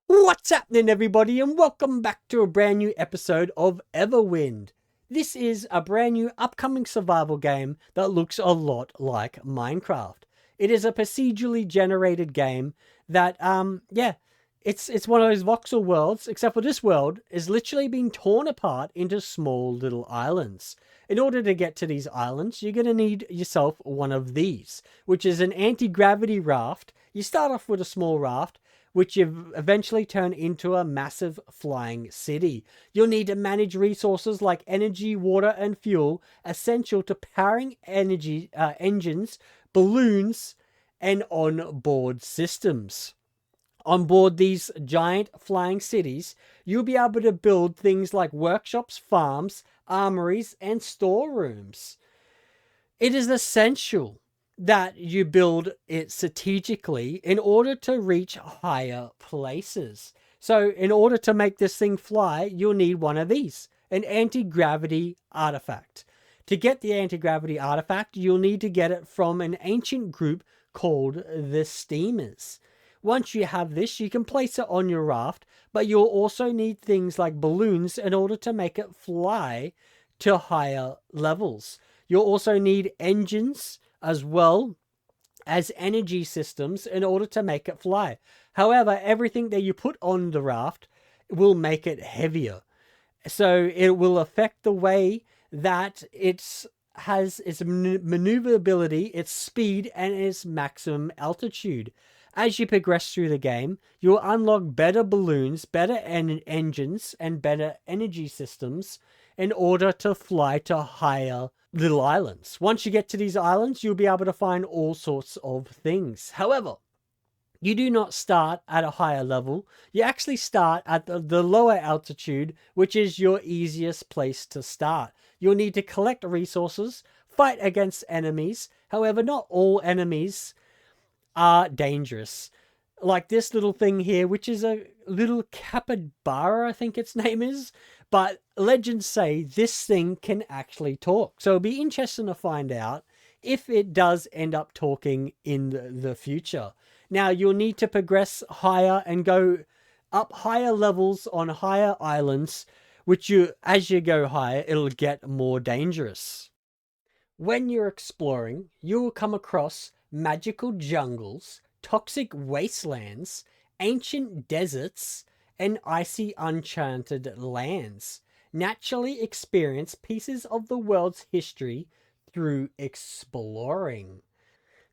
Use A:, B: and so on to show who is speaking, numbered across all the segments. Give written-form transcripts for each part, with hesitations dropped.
A: What's happening, everybody, and welcome back to a brand new episode of Everwind. This is a brand new upcoming survival game that looks a lot like Minecraft. It is a procedurally generated game that, it's one of those voxel worlds, except for this world is literally being torn apart into small little islands. In order to get to these islands, you're going to need yourself one of these, which is an anti-gravity raft. You start off with a small raft, which you eventually turn into a massive flying city. You'll need to manage resources like energy, water, and fuel, essential to powering energy engines, balloons, and onboard systems. On board these giant flying cities, you'll be able to build things like workshops, farms, armories, and storerooms. It is essential that you build it strategically in order to reach higher places. So in order to make this thing fly, you'll need one of these, an anti-gravity artifact. To get the anti-gravity artifact, you'll need to get it from an ancient group called the Steamers. Once you have this, you can place it on your raft, but you'll also need things like balloons in order to make it fly to higher levels. You'll also need engines as well as energy systems in order to make it fly. However, everything that you put on the raft will make it heavier. So it will affect the way that it has its maneuverability, its speed, and its maximum altitude. As you progress through the game, you'll unlock better balloons, better engines, and better energy systems in order to fly to higher little islands. Once you get to these islands, you'll be able to find all sorts of things. However, you do not start at a higher level. You actually start at the lower altitude, which is your easiest place to start. You'll need to collect resources, fight against enemies. However, not all enemies are dangerous. Like this little thing here, which is a little capybara, I think its name is. But legends say this thing can actually talk. So it'll be interesting to find out if it does end up talking in the future. Now, you'll need to progress higher and go up higher levels on higher islands, which as you go higher, it'll get more dangerous. When you're exploring, you will come across magical jungles, toxic wastelands, ancient deserts, and icy enchanted lands. Naturally experience pieces of the world's history through exploring.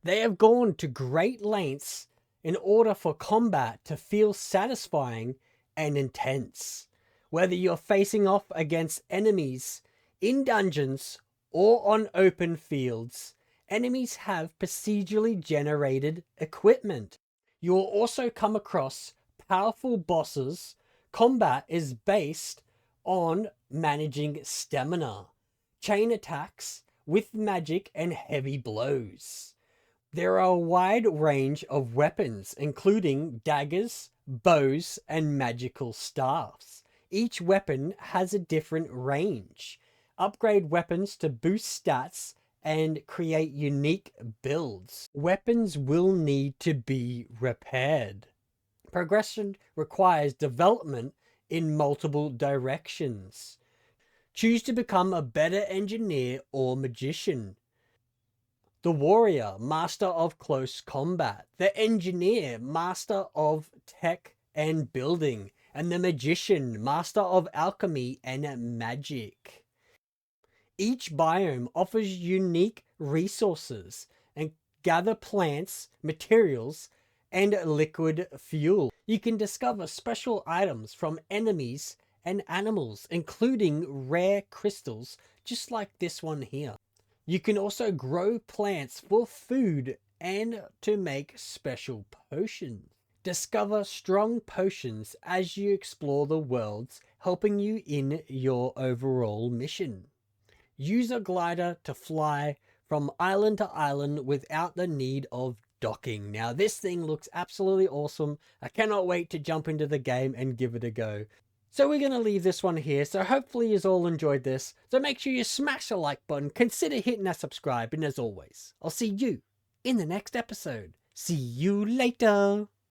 A: They have gone to great lengths in order for combat to feel satisfying and intense. Whether you're facing off against enemies in dungeons or on open fields, enemies have procedurally generated equipment. You'll also come across powerful bosses. Combat is based on managing stamina, chain attacks with magic, and heavy blows. There are a wide range of weapons, including daggers, bows, and magical staffs. Each weapon has a different range. Upgrade weapons to boost stats and create unique builds. Weapons will need to be repaired. Progression requires development in multiple directions. Choose to become a better engineer or magician. The warrior, master of close combat. The engineer, master of tech and building. And the magician, master of alchemy and magic. Each biome offers unique resources and gather plants, materials, and liquid fuel. You can discover special items from enemies and animals, including rare crystals, just like this one here. You can also grow plants for food and to make special potions. Discover strong potions as you explore the worlds, helping you in your overall mission. Use a glider to fly from island to island without the need of docking. Now, this thing looks absolutely awesome. I cannot wait to jump into the game and give it a go. So we're going to leave this one here. So hopefully you all enjoyed this. So make sure you smash the like button. Consider hitting that subscribe. And as always, I'll see you in the next episode. See you later.